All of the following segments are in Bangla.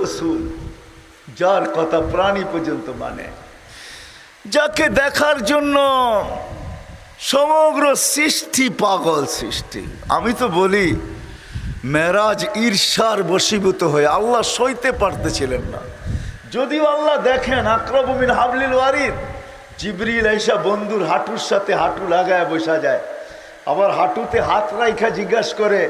রসুল, যার কথা প্রাণী পর্যন্ত মানে, যাকে দেখার জন্য সমগ্র সৃষ্টি পাগল সৃষ্টি। আমি তো বলি মেরাজ ঈর্ষার বশীভূত হয়ে আল্লাহ সইতে পারতেছিলেন না। যদিও আল্লাহ দেখেন আকরাবু মিন হাবলিল ওয়ারিদ, জিবরিল আইসা বন্ধুর হাঁটুর সাথে হাঁটু লাগায় বসা যায়, আবার হাঁটুতে হাত রাইখা জিজ্ঞাসা করে,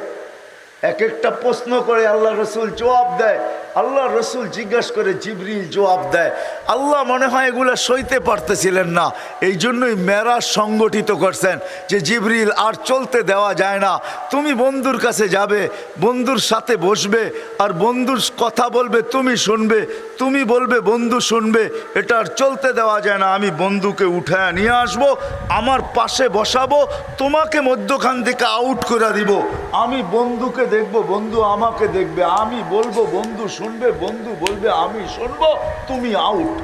এক একটা প্রশ্ন করে আল্লাহ রসুল জবাব দেয়, আল্লাহ রসুল জিজ্ঞাসা করে জিবরিল জবাব দেয়। আল্লাহ মনে হয় এগুলা সইতে পারতেছিলেন না, এই জন্যই মেরাজ সংগঠিত করছেন যে জিবরিল আর চলতে দেওয়া যায় না, তুমি বন্ধুর কাছে যাবে, বন্ধুর সাথে বসবে, আর বন্ধুর কথা বলবে তুমি শুনবে, তুমি বলবে বন্ধু শুনবে, এটা আর চলতে দেওয়া যায় না। আমি বন্ধুকে উঠায় নিয়ে আসবো, আমার পাশে বসাবো, তোমাকে মধ্যখান থেকে আউট করে দিব, আমি বন্ধুকে দেখবো, বন্ধু আমাকে দেখবে, আমি বলবো বন্ধু শুনবে, বন্ধু বলবে আমি শুনবো, তুমি আউট।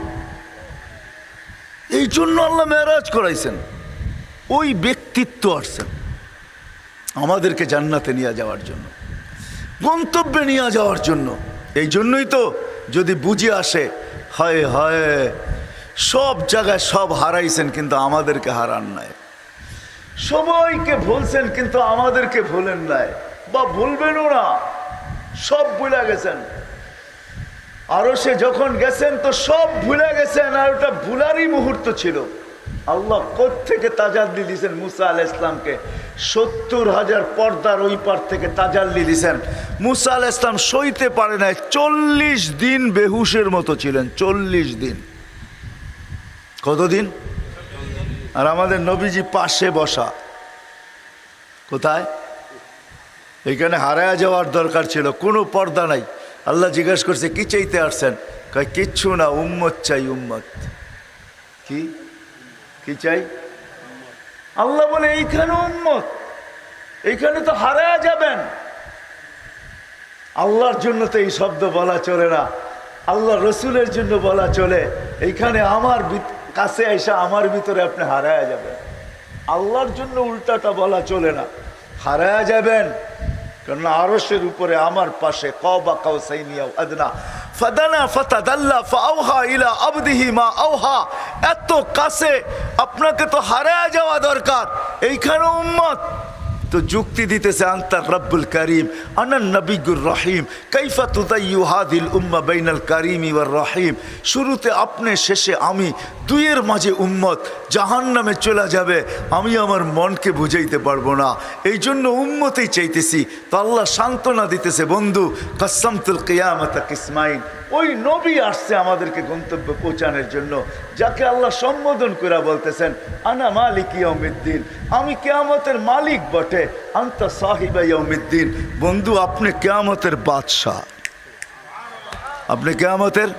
এই জন্য আল্লাহ মেরাজ করাইছেন, ওই ব্যক্তিত্ব আসছেন আমাদেরকে জান্নাতে নিয়ে যাওয়ার জন্য, গন্তব্যে নিয়ে যাওয়ার জন্য। এই জন্যই তো যদি বুঝে আসে, হায় হায় সব জায়গায় সব হারাইছেন কিন্তু আমাদেরকে হারান নাই, সবাইকে ভুলছেন কিন্তু আমাদেরকে ভুলেন নাই, বা ভুলবেনও না, সব ভুলে গেছেন। আরো সে যখন গেছেন তো সব ভুলে গেছেন, আর ওটা ভুলারই মুহূর্ত ছিল। আল্লাহ কোত্থেকে তাজাল্লি দিয়েছেন মুসা আলাইহিস সালামকে, 70,000 পর্দার ওই পার থেকে তাজাল্লি দিয়েছেন। মুসা আলাইহিস সালাম সইতে পারে নাই, 40 দিন বেহুশের মতো ছিলেন, 40 দিন। কতদিন? আর আমাদের নবীজি পাশে বসা, কোথায়? এখানে হারায়া যাওয়ার দরকার ছিল, কোনো পর্দা নাই। আল্লাহ জিজ্ঞাসা করছে কি চাইতে আসছেন? কয় কিচ্ছু না, উম্মত চাই, উম্মত। কি কি চাই? আল্লাহ বলে এইখানে উম্মত, এইখানে তো হারায়া যাবেন। আল্লাহর জন্য তো এই শব্দ বলা চলে না, আল্লাহ রসুলের জন্য বলা চলে। এইখানে আমার কাছে আইসা আমার ভিতরে আপনি হারায়া যাবেন, আল্লাহর জন্য উল্টাটা বলা চলে না, হারায়া যাবেন। কারণ আরশের উপরে আমার পাশে কাবা কাউসাইনি আও আদনা ফাদানা ফাতাদাল্লা ফাআওহা ইলা আবদিহি মা আওহা, এত কাছে, আপনাকে তো হারায়া যাওয়া দরকার, এইখানে উম্মত। তো যুক্তি দিতেছে আনতা রব্বুল করিম আনান নবিয়ুর রহিম কাইফা তুদাইয়ু হাদিল উম্মাহ বাইনাল কারিমি ওয়ার রহিম। শুরুতে আপনি, শেষে আমি, দুইয়ের মাঝে উম্মত জাহান্নামে চলে যাবে, আমি আমার মনকে বুঝাইতে পারবো না, এই জন্য উম্মতেই চাইতেছি। তো আল্লাহ সান্ত্বনা দিতেছে, বন্ধু কাসসামতুল কিয়ামাতা কিসমাইন, ওই নবী আসছে আমাদেরকে গন্তব্য পৌঁছানোর জন্য, যাকে আল্লাহ সম্বোধন করে বলতেছেন আনা মালিক ইয়াউমিদ্দিন, আমি কিয়ামতের মালিক বটে, আনতা সাহিবা ইয়াউমিদ্দিন। বন্ধু আপনি কিয়ামতের বাদশাহ, আপনি কিয়ামতের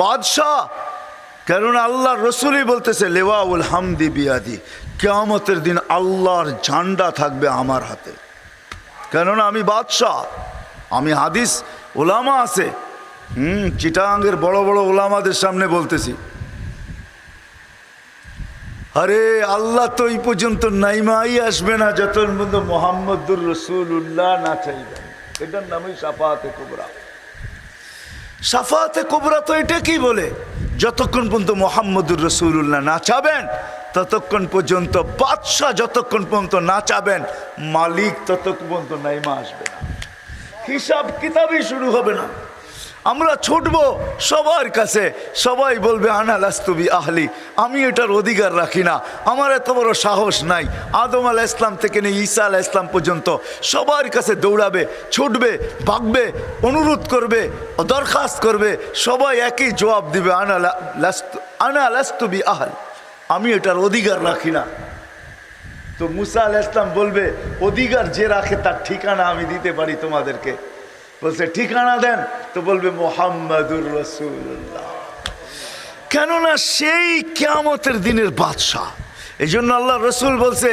বাদশাহ। কারণ আল্লাহ রসুলই বলতেছে লেওয়াউল হামদি বিয়াদি, কিয়ামতের দিন আল্লাহর ঝান্ডা থাকবে আমার হাতে, কেননা আমি বাদশাহ। আমি হাদিস ওলামা আছে, চিটাগাঙ্গের বড় বড় ওলামাদের সামনে বলতেছি, আরে আল্লাহ তো এই পর্যন্ত নাইমাই আসবে না যতক্ষণ পর্যন্ত মুহাম্মদুর রাসূলুল্লাহ না চাইবেন। এটার নামই শাফাআতে কুবরা। শাফাআতে কুবরা তো এটা কি বলে, যতক্ষণ পর্যন্ত মুহাম্মদুর রাসূলুল্লাহ না চাবেন ততক্ষণ পর্যন্ত, বাদশাহ যতক্ষণ পর্যন্ত না চাবেন, মালিক ততক্ষণ পর্যন্ত নাইমা আসবে না, হিসাব কিতাবই শুরু হবে না। আমরা ছুটবো সবার কাছে, সবাই বলবে আনা লাস্তু বি আহলি, আমি এটার অধিকার রাখি না, আমার এত বড় সাহস নাই। আদম আলাইহিস সালাম থেকে নিয়ে ঈসা আলাইহিস সালাম পর্যন্ত সবার কাছে দৌড়াবে, ছুটবে, ভাগবে, অনুরোধ করবে, দরখাস্ত করবে, সবাই একই জবাব দিবে আনা লাস্তু বি আহল, আমি এটার অধিকার রাখি না। তো মুসা আলাইহিস সালাম বলবে অধিকার যে রাখে তার ঠিকানা আমি দিতে পারি তোমাদেরকে। বলছে ঠিকানা দেন, তো বলবে মুহাম্মাদুর রাসূলুল্লাহ, কেননা সেই কিয়ামতের দিনের বাদশাহ। এই জন্য আল্লাহ রসুল বলছে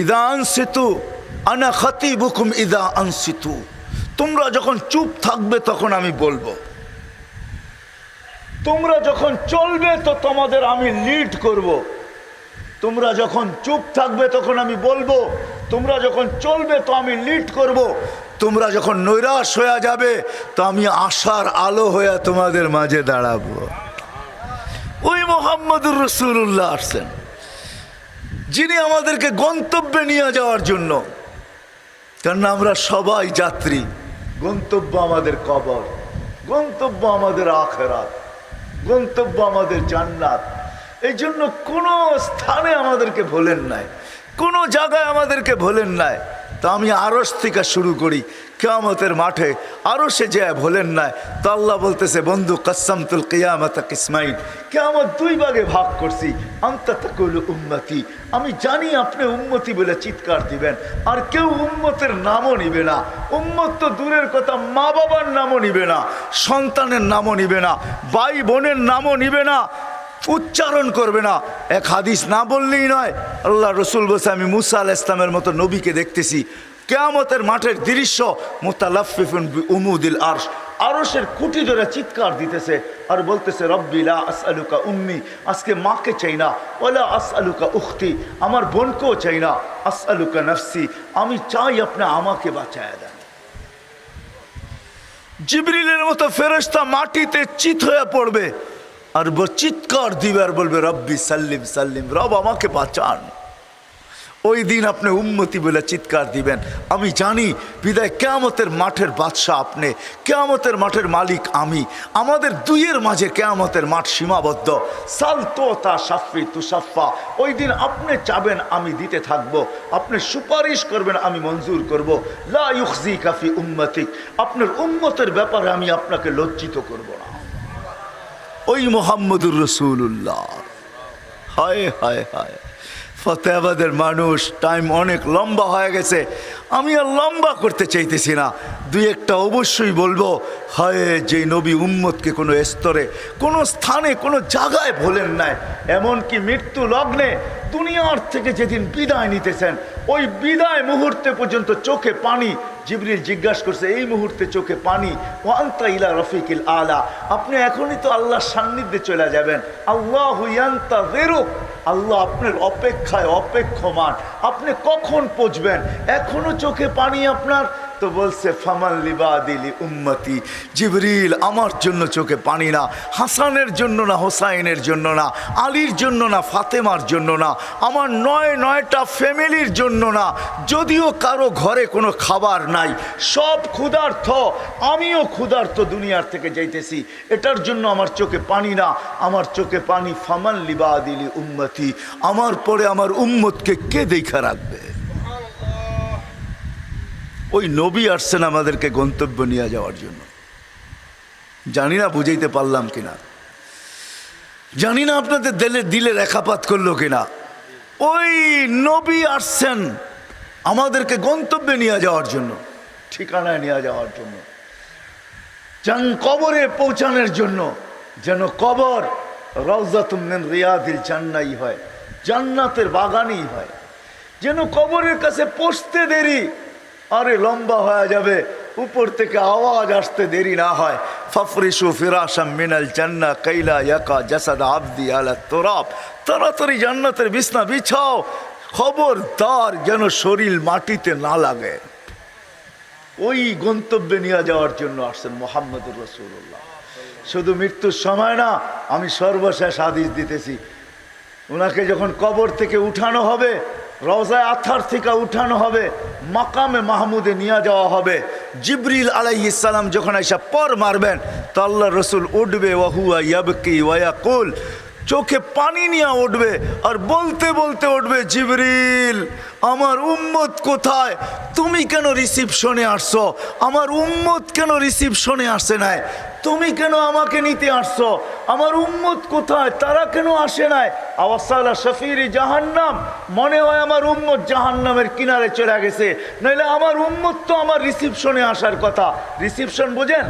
ইদা আনসিতু আনা খাতিবুকুম ইদা আনসিতু, তোমরা যখন চুপ থাকবে তখন আমি বলবো, তোমরা যখন চলবে তো তোমাদের আমি লিড করব। তোমরা যখন চুপ থাকবে তখন আমি বলবো, তোমরা যখন চলবে তো আমি লিড করব। তোমরা যখন নৈরাশ হয়ে যাবে তো আমি আশার আলো হয়ে তোমাদের মাঝে দাঁড়াবো। ওই মুহাম্মদুর রাসূলুল্লাহ আসছেন, যিনি আমাদেরকে গন্তব্যে নিয়ে যাওয়ার জন্য। কারণ আমরা সবাই যাত্রী, গন্তব্য আমাদের কবর, গন্তব্য আমাদের আখিরাত, গন্তব্য আমাদের জান্নাত। এই জন্য কোনো স্থানে আমাদেরকে ভোলেন নাই, কোনো জায়গায় আমাদেরকে ভোলেন নাই। তো আমি আরশ থেকে শুরু করি, কিয়ামতের মাঠে আরশে যায় ভোলেন নাই। তো আল্লাহ বলতেছে, বন্ধু কাসসামতুল কিয়ামাতা কিসমাইন, কিয়ামত দুই ভাগে ভাগ করছি। আনতা তাকুলু উম্মতি, আমি জানি আপনি উম্মতি বলে চিৎকার দিবেন, আর কেউ উম্মতের নামও নিবে না। উম্মত তো দূরের কথা, মা বাবার নামও নিবে না, সন্তানের নামও নিবে না, ভাই বোনের নামও নিবে না, উচ্চারণ করবে না। এক হাদিস না বললেই নয়, আল্লাহ রসুল বলছে, আমি মুসা আলাইহিস সালামের মতো নবীকে দেখতেছি কিয়ামতের মাঠের দৃশ্য, মুতালাফফিফুন বিউমুদিল আরশ, আরশের খুঁটি ধরে চিৎকার দিতেছে আর বলতেছে, রব্বি লা আসআলুকা উম্মি, আজকে মাকে চাই না, ওয়ালা আসআলুকা উখতি, আমার বোনকেও চাই না, আসআলুকা নফসি, আমি চাই আপনি আমাকে বাঁচায়া দেন। জিবরিলের মতো ফেরেশতা মাটিতে চিত হয়ে পড়বে আর চিৎকার দিবে আর বলবে, রব্বি সাল্লিম সাল্লিম, রব আমাকে বাঁচান। ওই দিন আপনি উম্মতি বলে চিৎকার দিবেন। আমি জানি বিদায় কিয়ামতের মাঠের বাদশা আপনি, কিয়ামতের মাঠের মালিক আমি। আমাদের দুইয়ের মাঝে কিয়ামতের মাঠ সীমাবদ্ধ। সাল তো তা শাফি তুসাফা, ওই দিন আপনি চাবেন আমি দিতে থাকব, আপনি সুপারিশ করবেন আমি মঞ্জুর করব। লা ইউখজিকা ফি উম্মতিক, আপনার উম্মতের ব্যাপারে আমি আপনাকে লজ্জিত করব না। ওই মুহাম্মদুর রাসূলুল্লাহ। হায় হায় হায়, ফতেহাবাদের মানুষ, টাইম অনেক লম্বা হয়ে গেছে, আমি আর লম্বা করতে চাইতেছি না। দুই একটা অবশ্যই বলবো। হয় যে নবী উম্মতকে কোনো স্তরে, কোনো স্থানে, কোনো জায়গায় ভোলেন নাই, এমনকি মৃত্যু লগ্নে দুনিয়ার থেকে যেদিন বিদায় নিতেছেন, ওই বিদায় মুহূর্তে পর্যন্ত চোখে পানি। জিবরিল জিজ্ঞাসা করছে, এই মুহূর্তে চোখে পানি, ওয়া আনতা ইলা রফিকিল আলা, আপনি এখনই তো আল্লাহর সান্নিধ্যে চলে যাবেন। আল্লাহু ইয়ান্তাযিরুক, আল্লাহ আপনার অপেক্ষায় অপেক্ষমান, আপনি কখন পৌঁছবেন, এখনো চোখে পানি আপনার। তো বলছে, ফামান লিবাদিলি উম্মতি, জিবরিল আমার জন্য চোখে পানি না, হাসানের জন্য না, হোসাইনের জন্য না, আলীর জন্য না, ফাতেমার জন্য না, আমার নয়টা ফ্যামিলির জন্য না। যদিও কারো ঘরে কোনো খাবার নাই, সব ক্ষুধার্ত, আমিও ক্ষুধার্ত, দুনিয়ার থেকে যাইতেছি, এটার জন্য আমার চোখে পানি না, আমার চোখে পানি ফামান লিবাদিলি উম্মতি, আমার পরে আমার উম্মতকে কে দেখা রাখবে। ওই নবী আসছেন আমাদেরকে গন্তব্য নিয়ে যাওয়ার জন্য। জানি না বুঝাইতে পারলাম কিনা, জানি না আপনাদের দিলে রেখাপাত করলো কিনা। ওই নবী আসছেন আমাদেরকে গন্তব্যে নিয়ে যাওয়ার জন্য, ঠিকানায় নিয়ে যাওয়ার জন্য, কবরে পৌঁছানোর জন্য। যেন কবর রাউযাতুম মিন রিয়াদিল জান্নাহ হয়, জান্নাতের বাগানই হয়। যেন কবরের কাছে পৌঁছতে দেরি, আরে লম্বা হয়ে যাবে, উপর থেকে আওয়াজ আসতে দেরি না হয়। ফাফরিশু ফিরাশাম মিনাল জান্নাহ কাইলা ইয়াকা জাসাদ আবদি আলা তুরাব, তাড়াতাড়ি জান্নাতের বিছনা বিছাও, খবরদার যেন শরীর মাটিতে না লাগে। ওই গন্তব্যে নিয়ে যাওয়ার জন্য আসছেন মুহাম্মদুর রাসূলুল্লাহ। শুধু মৃত্যুর সময় না, আমি সর্বশেষ হাদিস দিতেছি, ওনাকে যখন কবর থেকে উঠানো হবে, রওজায়ে আতহার থেকে উঠানো হবে, মাকামে মাহমুদে নিয়ে যাওয়া হবে। জিবরিল আলাইহিস সালাম যখন এসে পর মারবেন, তো আল্লাহ রসুল উঠবে, ওয়াহুয়া ইয়াবকি ওয়া ইয়াকুল, চোখে পানি নিয়ে উঠবে আর বলতে বলতে উঠবে, জিবরিল আমার উম্মত কোথায়, তুমি কেন রিসিপশনে আসছো, আমার উম্মত কেন রিসিপশনে আসে নাই, তুমি কেন আমাকে নিতে আসছো, আমার উম্মত কোথায়, তারা কেন আসে নাই। আওয়াসালা শফিরি জাহান্নাম, মনে হয় আমার উম্মত জাহান্নামের কিনারে চলে গেছে, নইলে আমার উম্মত তো আমার রিসিপশনে আসার কথা। রিসিপশন বোঝেন,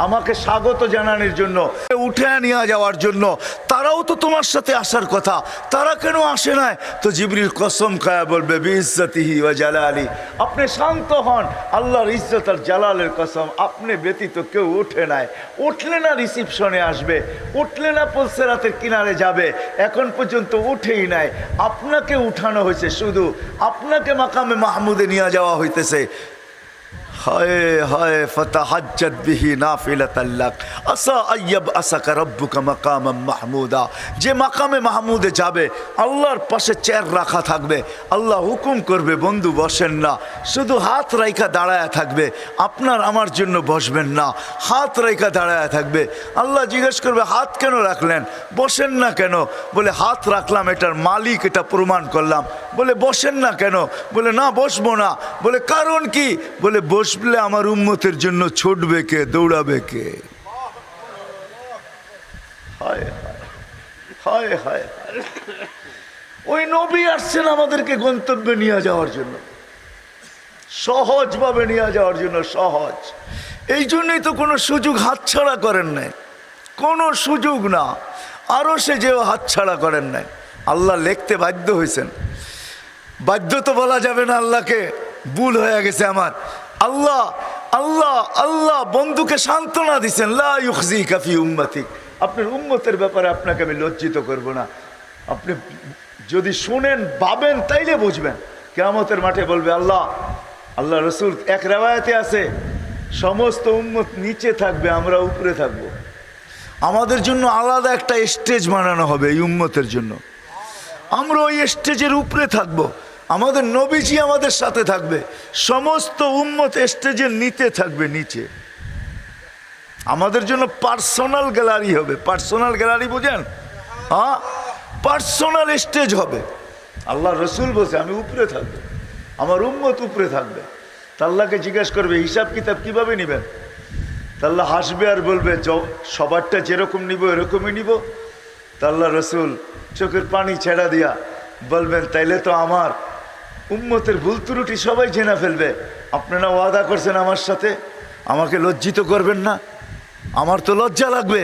আমাকে স্বাগত জানানোর জন্য, উঠে নিয়ে যাওয়ার জন্য, তারাও তো তোমার সাথে আসার কথা, তারা কেন আসে নাই। তো জিবরিল কসম খায়া বলবে, বিইজ্জতিহি ওয়া জালালি, আপনি শান্ত হন, আল্লাহর ইজ্জত আর জালালের কসম, আপনি ব্যতীত কেউ উঠে নাই, উঠলে না রিসিপশনে আসবে, উঠলে না পুলসিরাতের কিনারে যাবে, এখন পর্যন্ত উঠেই নাই। আপনাকে উঠানো হয়েছে, শুধু আপনাকে মাকামে মাহমুদে নিয়ে যাওয়া হইতেছে। হায় হায় ফাতাহাজ্জাত বিহি নাফিলাতাল লাক আসা আইয়াব আসাকা রাব্বুকা মাকামাম মাহমুদা। যে মাকামে মাহমুদে যাবে আল্লাহর পাশে চেয়ার রাখা থাকবে, আল্লাহ হুকুম করবে বন্ধু বসেন না, শুধু হাত রাইখা দাঁড়ায়া থাকবে, আপনার আমার জন্য বসবেন না, হাত রাইখা দাঁড়ায়া থাকবে। আল্লাহ জিজ্ঞেস করবে হাত কেন রাখলেন, বসেন না কেন? বলে হাত রাখলাম, এটার মালিক এটা প্রমাণ করলাম। বলে বসেন না কেন? বলে না বসবো না। বলে কারণ কি? বলে বসলে আমার উম্মতের জন্য ছুটবে কে, দৌড়াবে কে? হায় হায় হায় হায়। ওই নবী আসছেন আমাদেরকে গন্তব্যে নিয়ে যাওয়ার জন্য, সহজভাবে নিয়ে যাওয়ার জন্য, সহজ। এই জন্যই তো কোনো সুযোগ হাতছাড়া করেন নাই, কোনো সুযোগ না। আরও সে যেও হাতছাড়া করেন নাই। আল্লাহ লিখতে বাধ্য হয়েছেন, বাধ্য তো বলা যাবে না আল্লাহকে, ভুল হয়ে গেছে আমার। আল্লাহ আল্লাহ আল্লাহ বন্ধুকে সান্ত্বনা দিচ্ছেন, লা ইউখজিকা ফি উম্মতিক, আপনার উম্মতের ব্যাপারে আপনাকে আমি লজ্জিত করব না। আপনি যদি শুনেন ভাবেন তাইলে বুঝবেন। কিয়ামতের মাঠে বলবে আল্লাহ, আল্লাহ রসুল এক রেওয়ায়েতে আছে সমস্ত উম্মত নিচে থাকবে, আমরা উপরে থাকব। আমাদের জন্য আলাদা একটা স্টেজ বানানো হবে এই উম্মতের জন্য, আমরা ওই স্টেজের উপরে থাকব। আমাদের নবীজি আমাদের সাথে থাকবে, সমস্ত উম্মত স্টেজের নিচে থাকবে, নিচে। আমাদের জন্য পার্সোনাল গ্যালারি হবে। পার্সোনাল গ্যালারি বুঝেন? হ্যাঁ, পার্সোনাল স্টেজ হবে। আল্লাহ রসুল বলছে আমি উপরে থাকবো, আমার উম্মত উপরে থাকবে। তা আল্লাহকে জিজ্ঞাসা করবে হিসাব কিতাব কিভাবে নেবেন? তা আল্লাহ হাসবে আর বলবে সবারটা যেরকম নিব এরকমই নিব। তা আল্লাহ রসুল চোখের পানি ছেড়া দিয়া বলবেন তাইলে তো আমার উম্মতের ভুল ত্রুটি সবাই জেনে ফেলবে। আপনারা ওয়াদা করছেন আমার সাথে, আমাকে লজ্জিত করবেন না। আমার তো লজ্জা লাগবে,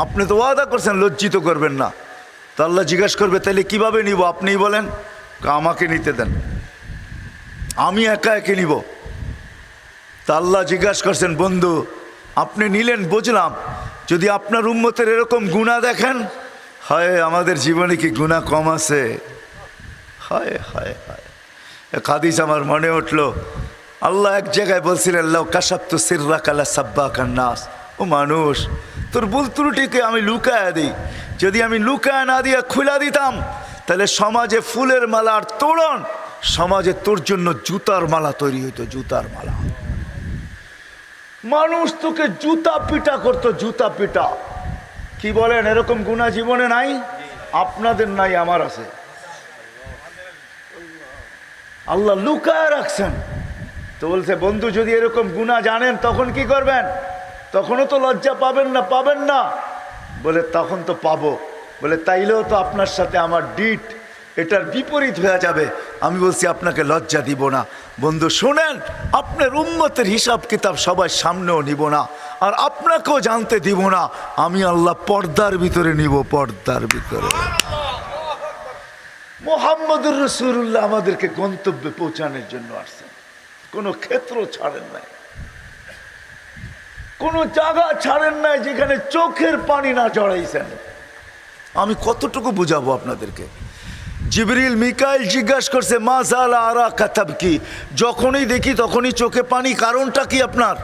আপনি তো ওয়াদা করছেন লজ্জিত করবেন না। তা আল্লাহ জিজ্ঞাসা করবে তাইলে কিভাবে নিব আপনিই বলেন? আমাকে নিতে দেন, আমি একা একে নিব। তা আল্লাহ জিজ্ঞাসা করছেন বন্ধু আপনি নিলেন বুঝলাম, যদি আপনার উম্মতের এরকম গুনাহ দেখেন, হায় আমাদের জীবনে কি গুনাহ কম আছে? হায় হায় হায়। এক হাদিস আমার মনে উঠলো, আল্লাহ এক জায়গায় বলছিলেন লাউ কাশাফতু সিররাকা লাসাব্বাকান নাস, ও মানুষ তোর ভুল ত্রুটিকে আমি লুকায়া দিই, যদি আমি লুকায়া না দিয়া খুলা দিতাম তাহলে সমাজে ফুলের মালা আর তোরণ, সমাজে তোর জন্য জুতার মালা তৈরি হইতো, জুতার মালা। মানুষ তোকে জুতা পিটা করতো, জুতা পিটা। কি বলেন এরকম গুনাহ জীবনে নাই? আপনাদের নাই, আমার আছে। আল্লাহ লুকায় রাখছেন। তো বলছে বন্ধু যদি এরকম গুনাহ জানেন তখন কি করবেন? তখনও তো লজ্জা পাবেন না? পাবেন না? বলে তখন তো পাবো। বলে তাইলেও তো আপনার সাথে আমার ডিট এটার বিপরীত হয়ে যাবে। আমি বলছি আপনাকে লজ্জা দিব না। বন্ধু শোনেন, আপনার উম্মতের হিসাব কিতাব সবার সামনেও নিব না, আর আপনাকেও জানতে দিব না। আমি আল্লাহ পর্দার ভিতরে নিব, পর্দার ভিতরে। মুহাম্মদুর রাসূলুল্লাহ আমাদেরকে গন্তব্যে পৌঁছানোর জন্য আসছেন, কোনো ক্ষেত্র ছাড়েন নাই, কোনো জায়গা ছাড়েন নাই যেখানে চোখের পানি না জড়াইছেন। আমি কতটুকু বুঝাবো আপনাদেরকে? জিবরিল মিকাইল জিজ্ঞাসা করছে মা জালা আরা কাতাব কি, যখনই দেখি তখনই চোখে পানি, কারণটা কি আপনার?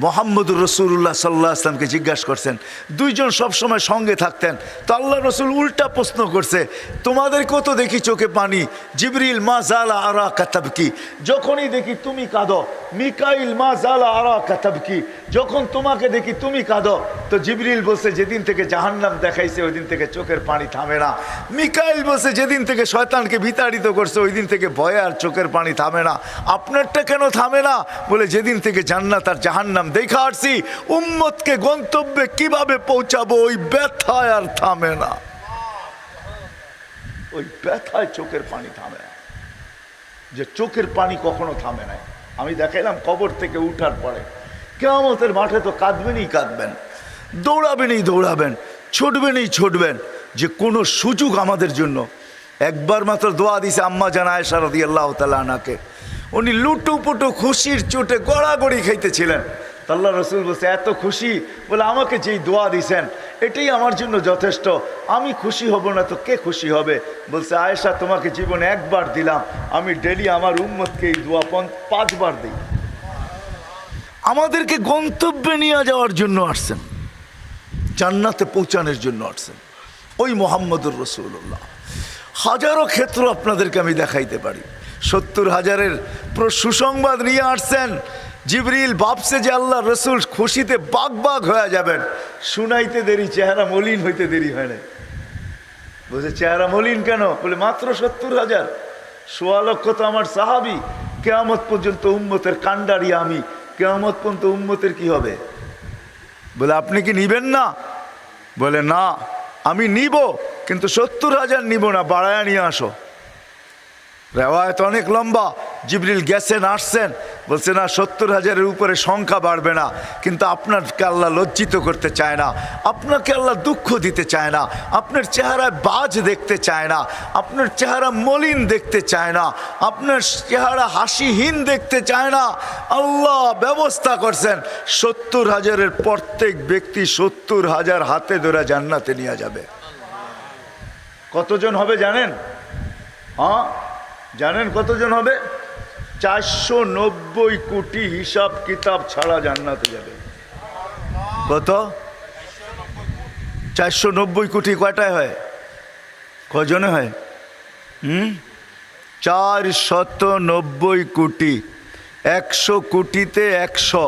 মুহাম্মদুর রাসূলুল্লাহ সাল্লাল্লাহু আলাইহি ওয়াসাল্লামকে জিজ্ঞাসা করছেন, দুইজন সবসময় সঙ্গে থাকতেন। তো আল্লাহ রসুল উল্টা প্রশ্ন করছে, তোমাদেরকেও তো দেখি চোখে পানি। জিবরিল মা জালা আরা কাতাব কি, যখনই দেখি তুমি কাঁদো। মিকাইল মা জালা আরা কাতাব কি, যখন তোমাকে দেখি তুমি কাঁদো। তো জিবরিল বলছে যেদিন থেকে জাহান্নাম দেখাইছে ওই দিন থেকে চোখের পানি থামে না। মিকাইল বলছে যেদিন থেকে শয়তানকে বিতাড়িত করছে ওই দিন থেকে ভয়ে আর চোখের পানি থামে না। আপনারটা কেন থামে না? বলে যেদিন থেকে জান্নাত আর জাহান্নাম দেখা আসছি, উম্মতকে গন্তব্যে কিভাবে পৌঁছাবো ওই ব্যথায় আর থামে না, ওই ব্যথায় চোখের পানি থামে না। যে চোখের পানি কখনো থামে নাই। আমি দেখাইলাম কবর থেকে উঠার পরে কিয়ামতের মাঠে তো কাঁদবেনই কাঁদবেন, দৌড়াবেনই দৌড়াবেন, ছুটবেনই ছুটবেন। যে কোনো সুযোগ আমাদের জন্য। একবার মাত্র দোয়া দিছে আম্মা জান আয়েশা রাদিয়াল্লাহু তাআলা আনহাকে, উনি লুটুপুটু খুশির চোটে গড়াগড়ি খাইতেছিলেন। আল্লাহ রসুল বলছে এত খুশি, বলে আমাকে যেই দোয়া দিছেন এটাই আমার জন্য যথেষ্ট, আমি খুশি হব না তো কে খুশি হবে? বলছে আয়েশা তোমাকে জীবনে একবার দিলাম, আমি ডেলি আমার উম্মতকে এই দোয়া 5 বার দিই। আমাদেরকে গন্তব্যে নিয়ে যাওয়ার জন্য আসছেন, জান্নাতে পৌঁছানোর জন্য আসছেন ওই মুহাম্মদুর রাসূলুল্লাহ। হাজারো ক্ষেত্র আপনাদেরকে আমি দেখাইতে পারি। 70,000-এর সুসংবাদ নিয়ে আসছেন। জিবরিল ভাবছে যে আল্লাহ রসুল খুশিতে বাগ বাগ হয়ে যাবেন, শুনাইতে দেরি, চেহারা মলিন হইতে দেরি হয় না। বলছে চেহারা মলিন কেন? বলে মাত্র 70,000, 1.25 লক্ষ তো আমার সাহাবি, কিয়ামত পর্যন্ত উম্মতের কান্ডারি আমি, কিয়ামত পর্যন্ত উম্মতের কি হবে? বলে আপনি কি নিবেন না? বলে না, আমি নিব, কিন্তু 70,000 নিব না, বাড়ায়া নিয়ে আসো। রেওয়ায়ত অনেক লম্বা। জিবরিল গেছেন, আসছেন, বলছে না 70,000-এর উপরে সংখ্যা বাড়বে না, কিন্তু আপনাকে আল্লাহ লজ্জিত করতে চায় না, আপনাকে আল্লাহ দুঃখ দিতে চায় না, আপনার চেহারায় বাজ দেখতে চায় না, আপনার চেহারা মলিন দেখতে চায় না, আপনার চেহারা হাসিহীন দেখতে চায় না। আল্লাহ ব্যবস্থা করছেন 70,000-এর প্রত্যেক ব্যক্তি 70,000 হাতে ধরে জান্নাতে নিয়ে যাবে। কতজন হবে জানেন? হ্যাঁ জানেন কতজন হবে? 490 কোটি হিসাব কিতাব ছাড়া জান্নাতে যাবে। কত? 490 কোটি কয়টায় হয়? কজনে হয়? 490 কোটি। 100 কোটিতে 100,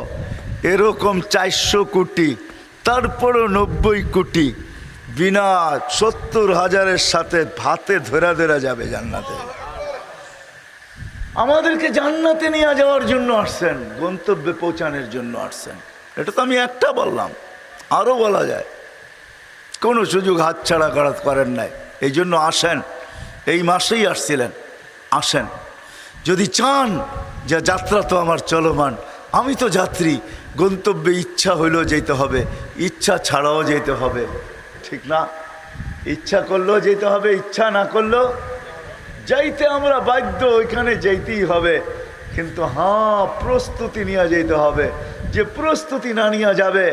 এরকম 400 কোটি, তারপরও 90 কোটি বিনা 70,000-এর সাথে ভাতে ধরা ধরা যাবে জান্নাতে। আমাদেরকে জান্নাতে নিয়ে যাওয়ার জন্য আসছেন, গন্তব্যে পৌঁছানোর জন্য আসছেন। এটা তো আমি একটা বললাম, আরও বলা যায়। কোনো সুযোগ হাতছাড়া করেন নাই, এই জন্য আসেন। এই মাসেই আসছিলেন, আসেন। যদি চান যে যাত্রা তো আমার চলমান, আমি তো যাত্রী, গন্তব্যে ইচ্ছা হইলেও যেতে হবে, ইচ্ছা ছাড়াও যেতে হবে, ঠিক না? ইচ্ছা করলেও যেতে হবে, ইচ্ছা না করলেও যাইতে আমরা বাধ্য, ওইখানে যাইতেই হবে। কিন্তু হ্যাঁ, প্রস্তুতি নিয়ে যেতে হবে। যে প্রস্তুতি না নিয়ে যাবে,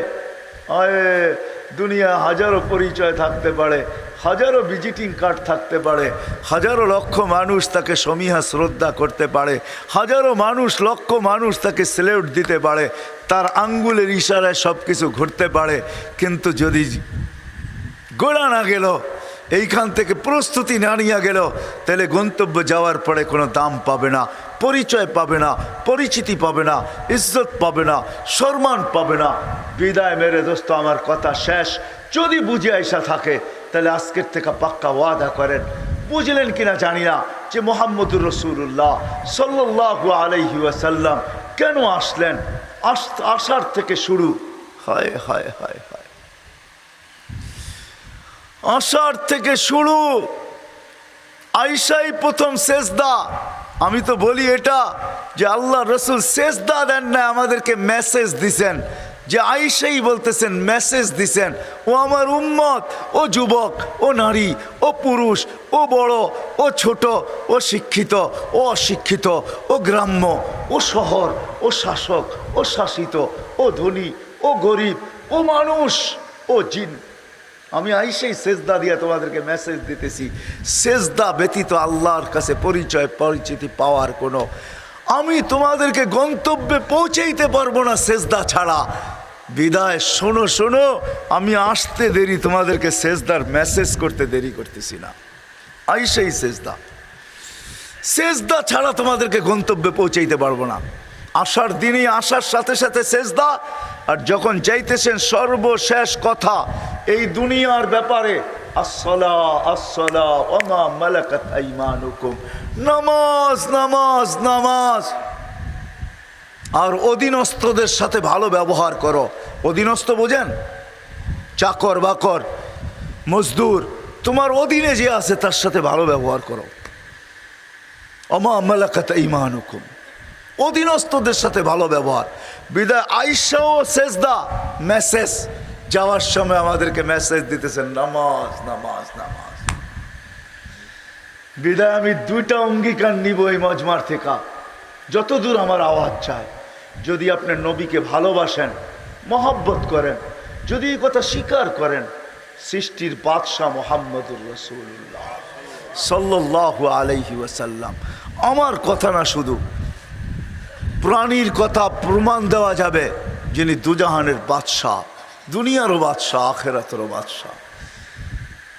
দুনিয়া হাজারো পরিচয় থাকতে পারে, হাজারো ভিজিটিং কার্ড থাকতে পারে, হাজারো লক্ষ মানুষ তাকে সমীহা শ্রদ্ধা করতে পারে, হাজারো মানুষ, লক্ষ মানুষ তাকে স্যালুট দিতে পারে, তার আঙ্গুলের ইশারায় সব কিছু ঘুরতে পারে। কিন্তু যদি গোড়া না গেল, এইখান থেকে প্রস্তুতি না নিয়ে গেল, তাহলে গন্তব্য যাওয়ার পরে কোনো দাম পাবে না, পরিচয় পাবে না, পরিচিতি পাবে না, ইজ্জত পাবে না, সম্মান পাবে না। বিদায় মেরে দোস্ত, আমার কথা শেষ। যদি বুঝে আইসা থাকে তাহলে আজকের থেকে পাক্কা ওয়াদা করেন। বুঝলেন কিনা জানি না যে মুহাম্মদুর রাসূলুল্লাহ সাল্লাল্লাহু আলাইহি ওয়াসাল্লাম কেন আসলেন। আসার থেকে শুরু, হায় হায় হায় হায়, আসার থেকে শুরু, আইসাই প্রথম সেজদা। আমি তো বলি এটা যে আল্লাহ রসুল সেজদা দেন না, আমাদেরকে মেসেজ দিছেন। যে আইসাই বলতেছেন, মেসেজ দিছেন, ও আমার উম্মত, ও যুবক, ও নারী, ও পুরুষ, ও বড়, ও ছোট, ও শিক্ষিত, ও অশিক্ষিত, ও গ্রাম্য, ও শহর, ও শাসক, ও শাসিত, ও ধনী, ও গরিব, ও মানুষ, ও জিন, আমি আইসেই সেজদা দিয়ে তোমাদেরকে মেসেজ দিতেছি। সেজদা ব্যতীত আল্লাহর কাছে পরিচয় পরিচিতি পাওয়ার কোনো, আমি তোমাদেরকে গন্তব্যে পৌঁছাইতে পারবো না সেজদা ছাড়া। বিদায় শোনো শোনো, আমি আসতে দেরি, তোমাদেরকে সেজদার মেসেজ করতে দেরি করতেছি না। আইসেই সেজদা, সেজদা ছাড়া তোমাদেরকে গন্তব্যে পৌঁছাইতে পারবো না। আসার দিনই আসার সাথে সাথে সেজদা, আর যখন যাইতেছেন সর্বশেষ কথা এই দুনিয়ার ব্যাপারে, আসসালা আসসালা ওয়া মা মালাকাত আইমানুকুম, নামাজ নামাজ নামাজ। আর অধীনস্থদের সাথে ভালো ব্যবহার করো। অধীনস্থ বোঝেন? চাকর বাকর, মজদুর, তোমার অধীনে যে আছে তার সাথে ভালো ব্যবহার করো। ওয়া মা মালাকাত আইমানুকুম, অধীনস্থদের সাথে ভালো ব্যবহার। বিদায় আইসাও সেজদা, মেসেজ। যাওয়ার সময় আমাদেরকে মেসেজ দিতেছেন, নামাজ নামাজ নামাজ। বিদায় আমি দুইটা অঙ্গীকার নিব এই মজমার থেকে, যতদূর আমার আওয়াজ চায়। যদি আপনার নবীকে ভালোবাসেন, মহব্বত করেন, যদি এই কথা স্বীকার করেন, সৃষ্টির বাদশাহ মুহাম্মদুর রাসূলুল্লাহ সাল্লাল্লাহু আলাইহি ওয়াসাল্লাম, আমার কথা না শুধু প্রাণীর কথা প্রমাণ দেওয়া যাবে, যিনি দুজাহানের বাদশাহ, দুনিয়ারও বাদশাহ আখেরাতেরও বাদশাহ,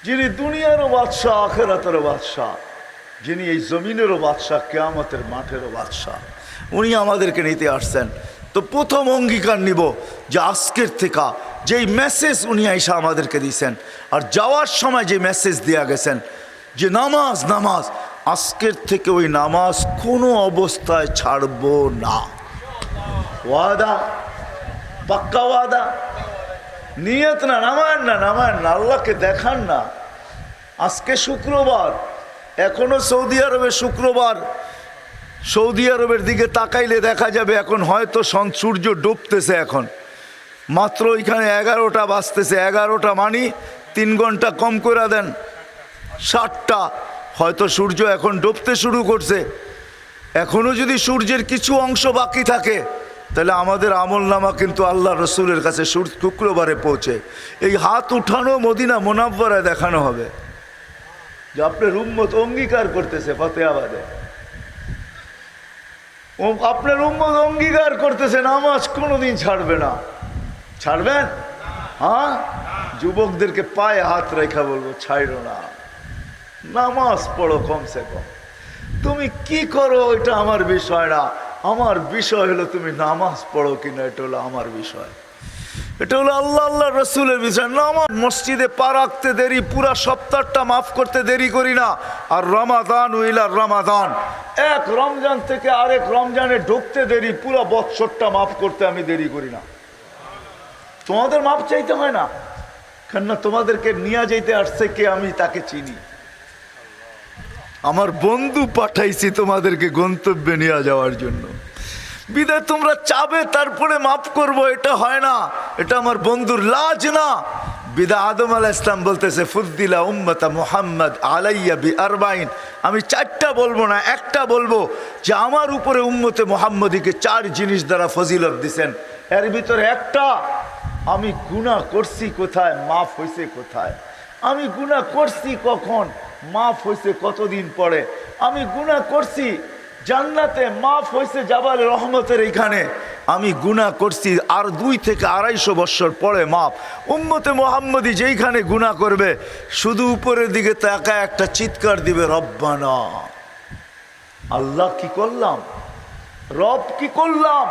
যিনি দুনিয়ারও বাদশাহ আখেরাতেরও বাদশাহ, যিনি এই জমিনেরও বাদশাহ কিয়ামতের মাঠেরও বাদশাহ, উনি আমাদেরকে নিতে আসছেন। তো প্রথম অঙ্গীকার নিব যে আজকের থেকে যেই মেসেজ উনি আইসা আমাদেরকে দিয়েছেন আর যাওয়ার সময় যে মেসেজ দেওয়া গেছেন যে নামাজ নামাজ, আজকের থেকে ওই নামাজ কোনো অবস্থায় ছাড়ব না। ওয়াদা, পাক্কা ওয়াদা, নিয়ত না, নামায়েন না, নামায়েন না, আল্লাহকে দেখান না। আজকে শুক্রবার, এখনো সৌদি আরবে শুক্রবার, সৌদি আরবের দিকে তাকাইলে দেখা যাবে এখন হয়তো সূর্য ডুবতেছে। এখন মাত্র ওইখানে 11টা বাজতেছে, 11টা মানি 3 ঘন্টা কম করে দেন, 7টা, হয়তো সূর্য এখন ডুবতে শুরু করছে। এখনো যদি সূর্যের কিছু অংশ বাকি থাকে তাহলে আমাদের আমল নামা কিন্তু আল্লাহ রসুলের কাছে শুক্রবারে পৌঁছে এই হাত উঠানো মদিনা মুনাব্বরায় দেখানো হবে যে আপনার উম্মত অঙ্গীকার করতেছে ফতেহাবাদে, আপনার উম্মত অঙ্গীকার করতেছে নামাজ কোনোদিন ছাড়বে না। ছাড়বেন? হ্যাঁ, যুবকদেরকে পায়ে হাত রেখা বলবো ছাড়ো না, নামাজ পড়ো কমসে কম। তুমি কি করো এটা আমার বিষয় না, আমার বিষয় হলো তুমি নামাজ পড়ো কিনা, এটা হলো আমার বিষয়, এটা হলো আল্লাহ আল্লাহ রসুলের বিষয়। নামাজ মসজিদে পা রাখতে দেরি, পুরা সপ্তাহটা মাফ করতে দেরি করি না। আর রমাদান উইলা রমাদান, এক রমজান থেকে আরেক রমজানে ঢুকতে দেরি, পুরা বৎসরটা মাফ করতে আমি দেরি করি না। তোমাদের মাপ চাইতে হয় না, কেননা তোমাদেরকে নিয়ে যেতে আসছে কে, আমি তাকে চিনি। আমার বন্ধু পাঠাইছি তোমাদেরকে গন্তব্যে নিয়ে যাওয়ার জন্য, বিদায় তোমরা চাবে তারপরে মাফ করব, এটা হয় না, এটা আমার বন্ধুর লাজ না। বিদা আদম আলাইহিস সালাম বলতেছে ফুদ্দিলা উম্মতা মুহাম্মদ আলাইয়া বি আরবাইন, আমি 4টা বলবো না, একটা বলবো যে আমার উপরে উম্মতে মুহাম্মদীকে 4 জিনিস দ্বারা ফজিলত দিছেন। এর ভিতরে একটা, আমি গুনাহ করছি কোথায়, মাফ হয়েছে কোথায়, আমি গুনাহ করছি কখন, মাফ হয়েছে কতদিন পরে, আমি গুনাহ করছি জান্নাতে, মাফ হয়েছে জাবালে রহমতের এইখানে, আমি গুনাহ করছি আর 2 থেকে 250 বছর পরে মাফ। উম্মতে মুহাম্মদী যেইখানে গুনাহ করবে শুধু উপরের দিকে তাকায় একটা চিৎকার দিবে, রব্বানা, আল্লাহ কি করলাম, রব কি করলাম।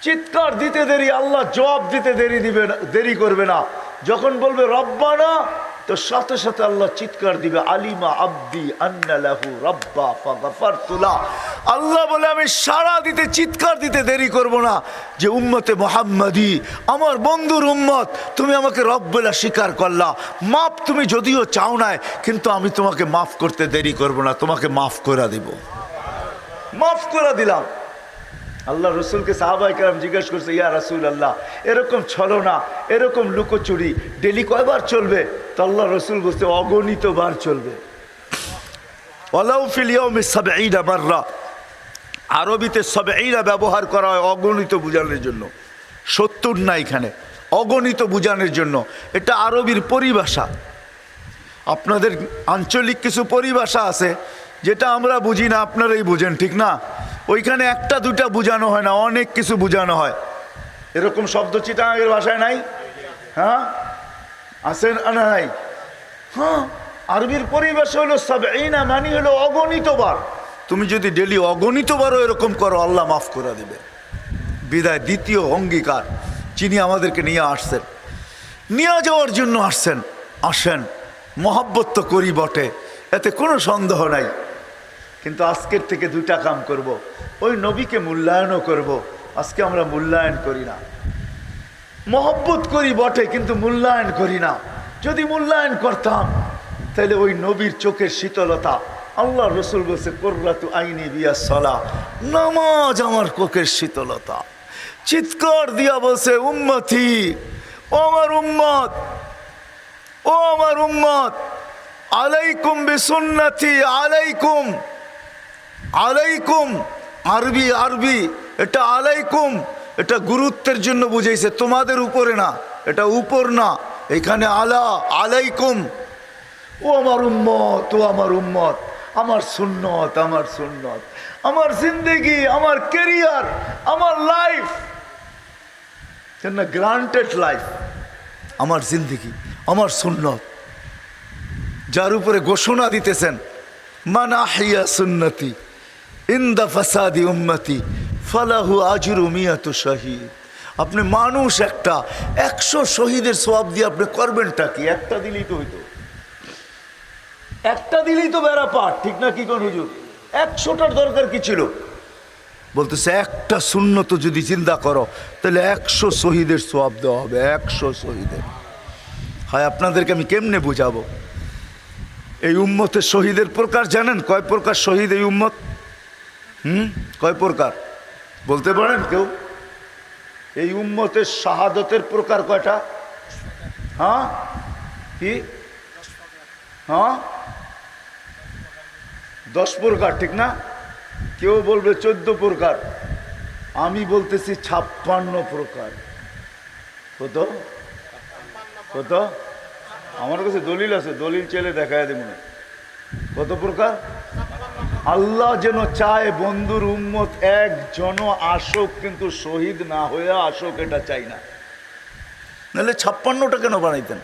চিৎকার দিতে দেরি, আল্লাহ জবাব দিতে দেরি করবে না। যখন বলবে রব্বানা, তো সাথে সাথে আল্লাহ চিৎকার দিবে, আলিমা আব্দি আন্না লাহু রাব্বা ফাগফারতু লা। আল্লাহ বলে আমি সাড়া দিতে, চিৎকার দিতে দেরি করব না যে উম্মতে মুহাম্মাদি আমার বন্ধুর উম্মত, তুমি আমাকে রব বলে স্বীকার করলা, মাফ তুমি যদিও চাও নাই, কিন্তু আমি তোমাকে মাফ করতে দেরি করব না, তোমাকে মাফ করে দিব, মাফ করে দিলাম। আল্লাহ রসুলকে সাহাবায়ে কেরাম জিজ্ঞাসা করছে, ইয়া রাসূল আল্লাহ, এরকম ছলনা, এরকম লুকোচুরি ডেলি কয়বার চলবে? তো আল্লাহ রসুল বলছে অগণিত বার চলবে। ওয়ালাউ ফিল ইয়াউমি ৭০ মাররা, আরবিতে ৭০ ব্যবহার করা হয় অগণিত বোঝানোর জন্য, ৭০ না, এখানে অগণিত বোঝানোর জন্য। এটা আরবির পরিভাষা। আপনাদের আঞ্চলিক কিছু পরিভাষা আছে যেটা আমরা বুঝি না, আপনারাই বুঝেন, ঠিক না? ওইখানে 1টা 2টা বোঝানো হয় না, অনেক কিছু বোঝানো হয়। এরকম শব্দ চিটাগাঙ্গের ভাষায় নাই? হ্যাঁ, আছেন না নাই? হ্যাঁ, আরবির পরিভাষা হলো ৭০, মানে হলো অগণিত বার। তুমি যদি ডেলি অগণিত বারও এরকম করো, আল্লাহ মাফ করে দেবে। বিদায় দ্বিতীয় অঙ্গীকার, যিনি আমাদেরকে নিয়ে আসছেন, নিয়ে যাওয়ার জন্য আসছেন, আসেন, মহব্বত তো করি বটে, এতে কোনো সন্দেহ নাই, কিন্তু আজকের থেকে 2টা কাম করব, ওই নবীকে মূল্যায়নও করব। আজকে আমরা মূল্যায়ন করি না, মহব্বত করি বটে কিন্তু মূল্যায়ন করি না। যদি মূল্যায়ন করতাম তাহলে ওই নবীর চোখের শীতলতা, আল্লাহ রসুল বলছে কুররাতু আইনি বিয়াস সালাহ, নামাজ আমার চোখের শীতলতা। চিৎকার দিয়া বলছে উম্মতি, ও আমার উম্মত, ও আমার উম্মত, আলাইকুম বিসুন্নতি, আলাইকুম, আলাইকুম, আরবি আরবি, এটা আলাইকুম, এটা গুরুত্বের জন্য বুঝাইছে, তোমাদের উপরে না, এটা উপর না, এখানে আলা, আলাইকুম। ও আমার উম্মত, ও আমার উম্মত, আমার সুন্নত, আমার সুন্নত, আমার জিন্দেগি, আমার ক্যারিয়ার, আমার লাইফ, গ্রান্টেড লাইফ, আমার জিন্দেগি, আমার সুন্নত, যার উপরে ঘোষণা দিতেছেন মান আহইয়া সুন্নতি ইনদা ফাসাদি উম্মতি ফালাহু আজরু মিয়াতু শহীদ। আপনি মানুষ একটা, 100 শহীদের সওয়াব দিয়ে আপনি করবেনটা কি? একটা দিলেই তো হইতো, একটা দিলেই তো বেড়া পাঠ, ঠিক না? কি কোন হুজুর, 100টার দরকার কি ছিল? বলতেছে একটা সুন্নত যদি চিন্তা করো তাহলে 100 শহীদের সওয়াব দেওয়া হবে, 100 শহীদের। হয় আপনাদেরকে আমি কেমনে বুঝাবো? এই উম্মতের শহীদের প্রকার জানেন? কয় প্রকার শহীদ এই উম্মত? কয় প্রকার বলতে পারেন কেউ? এই উম্মতের শাহাদতের প্রকার কয়টা? হ্যাঁ, কি? হ্যাঁ, 10 প্রকার, ঠিক না? কেউ বলবে 14 প্রকার, আমি বলতেছি 56 প্রকার। কত কত? আমার কাছে দলিল আছে, দলিল চেলে দেখায় দেব না। কত প্রকার? আল্লাহ যেন চায় বন্ধুর উম্মত একজনও আসুক, কিন্তু শহীদ না হয়ে আসুক, এটা চাই না। নাহলে 56টা কেন বানাইতেন?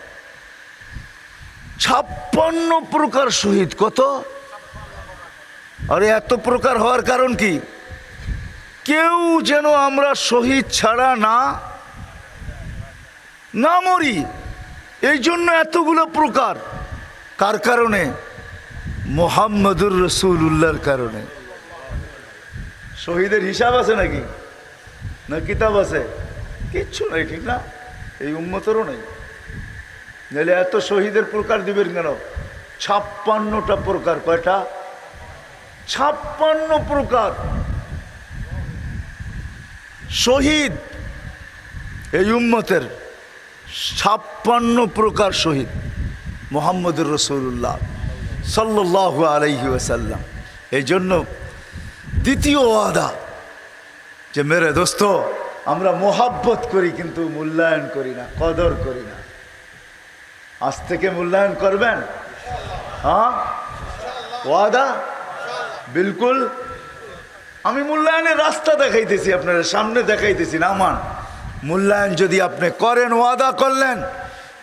56 প্রকার শহীদ। কত? আরে এত প্রকার হওয়ার কারণ কি? কেউ যেন আমরা শহীদ ছাড়া না মরি, এই জন্য এতগুলো প্রকার। কার কারণে? মুহাম্মদুর রাসূলুল্লাহর কারণে। শহীদের হিসাব আছে নাকি? না কিতাব আছে? কিচ্ছু নাই, ঠিক না? এই উম্মতেরও নেই। নাহলে এত শহীদের প্রকার দিবেন কেন? 56টা প্রকার। কয়টা? 56 প্রকার শহীদ এই উম্মতের। 56 প্রকার শহীদ মুহাম্মদুর রাসূলুল্লাহ সাল্লাল্লাহু আলাইহি ওয়াসাল্লাম। এই জন্য দ্বিতীয় ওয়াদা যে মেরে দোস্ত, আমরা মোহাব্বত করি কিন্তু মূল্যায়ন করি না, কদর করি না। আজ থেকে মূল্যায়ন করবেন? হ্যাঁ, ওয়াদা? বিলকুল। আমি মূল্যায়নের রাস্তা দেখাইতেছি, আপনার সামনে দেখাইতেছি না। মান মূল্যায়ন যদি আপনি করেন, ওয়াদা করলেন,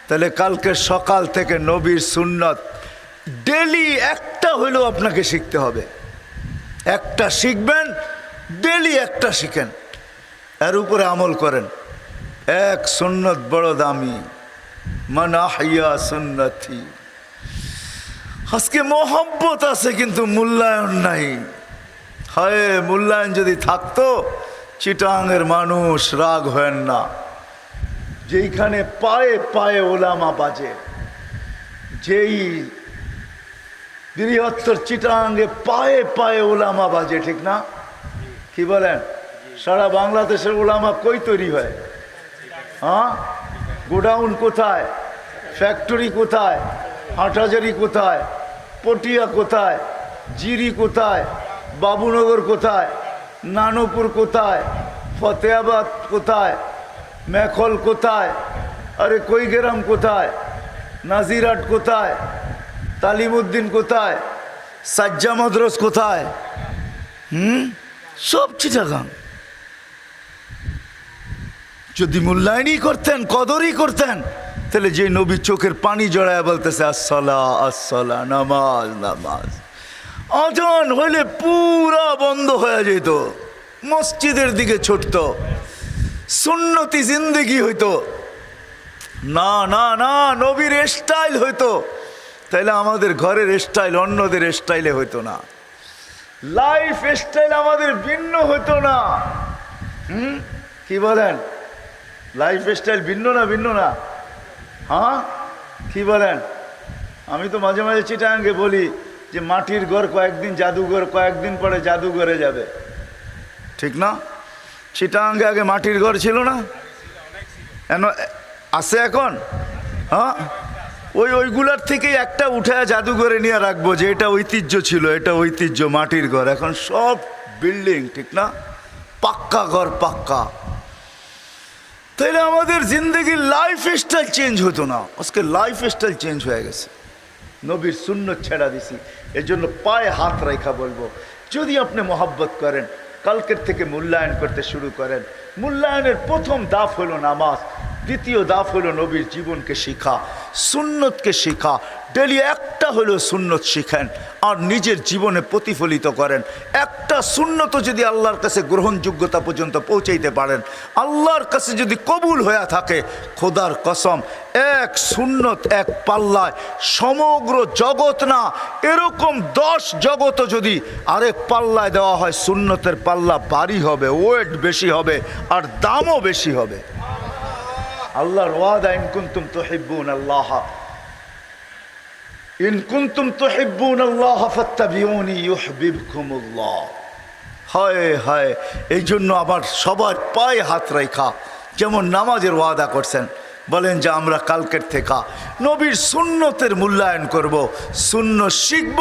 তাহলে কালকে সকাল থেকে নবীর সুন্নত ডেলি একটা হইলেও আপনাকে শিখতে হবে। একটা শিখবেন, ডেলি একটা শিখেন, এর উপরে আমল করেন। এক সুন্নত বড় দামি, মান আহইয়া সুন্নতি। আজকে মোহাব্বত আছে কিন্তু মূল্যায়ন নাই। হয় মূল্যায়ন যদি থাকতো, চিটাঙের মানুষ রাগ হয় না, যেইখানে পায়ে পায়ে ওলামা বাজে, যেই বৃহত্তর চিটাঙে পায়ে পায়ে ওলামা বাজে, ঠিক না? কি বলেন? সারা বাংলাদেশের ওলামা কই তৈরি হয়? হ্যাঁ, গোডাউন কোথায়, ফ্যাক্টরি কোথায়, হাটহাজারি কোথায়, পটিয়া কোথায়, জিরি কোথায়, বাবুনগর কোথায়, নানপুর কোথায়, ফতেহাবাদ কোথায়, মেখল কোথায়, আরে কৈগেরাম কোথায়, নাজিরহাট কোথায়, তালিমউদ্দিন কোথায়, সাজ্জা মাদ্রাস কোথায়? সব চিটাগাং। যদি মূল্যায়নই করতেন, কদরই করতেন, তাহলে যে নবী চোখের পানি জড়ায় বলতেছে আসসালা আসসালা, নামাজ নামাজ, আজান হইলে পুরা বন্ধ হয়ে যেত, মসজিদের দিকে ছুটত, সুন্নতি জিন্দেগি হইতো। না না না, নবীর স্টাইল হইতো, তাইলে আমাদের ঘরের স্টাইল অন্যদের স্টাইলে হইতো না, লাইফ স্টাইল আমাদের ভিন্ন হইতো না। কি বলেন? লাইফ স্টাইল ভিন্ন না? ভিন্ন না? হ্যাঁ, কি বলেন? আমি তো মাঝে মাঝে চিটাঙ্গে বলি যে মাটির ঘর কয়েকদিন জাদুঘর, কয়েকদিন পরে জাদুঘরে যাবে, ঠিক না? চিটাঙ্গে আগে মাটির ঘর ছিল না? আছে এখন? হ্যাঁ, ওইগুলার থেকে একটা উঠে জাদুঘরে নিয়ে রাখবো, যে এটা ঐতিহ্য ছিল, এটা ঐতিহ্য মাটির ঘর। এখন সব বিল্ডিং, ঠিক না? পাক্কা ঘর, পাক্কা। তাইলে আমাদের জিন্দগির লাইফ স্টাইল চেঞ্জ হতো না। আজকে লাইফ স্টাইল চেঞ্জ হয়ে গেছে, নবীর সুন্নত ছেড়া দিছি। এই জন্য পায়ে হাত রেখা বলবো, যদি আপনি মহব্বত করেন, কালকের থেকে মূল্যায়ন করতে শুরু করেন। মূল্যায়নের প্রথম ধাপ হলো নামাজ, দ্বিতীয় ধাপ হলো নবীর জীবনকে শিখা, সুন্নতকে শিখা। ডেলি একটা হলো সুন্নত শিখেন আর নিজের জীবনে প্রতিফলিত করেন। একটা সুন্নত যদি আল্লাহর কাছে গ্রহণযোগ্যতা পর্যন্ত পৌঁছাইতে পারেন, আল্লাহর কাছে যদি কবুল হয়ে থাকে, খোদার কসম, এক সুন্নত এক পাল্লায় সমগ্র জগৎ না, এরকম 10 জগৎ যদি আরেক পাল্লায় দেওয়া হয়, সুন্নতের পাল্লা ভারী হবে, ওয়েট বেশি হবে আর দামও বেশি হবে। আল্লাহর ওয়াদা, ইন কুনতুম তুহিব্বুন আল্লাহ, ইন কুনতুম তুহিব্বুন আল্লাহ ফাত্তাবিউনি ইউহিব্বুকুমুল্লাহ। হায় হায়, এই জন্য আবার সবার পায়ে হাত রেখা যেমন নামাজের ওয়াদা করছেন, বলেন যে আমরা কালকের থেকে নবীর সুন্নতের মূল্যায়ন করব, সুন্নত শিখব।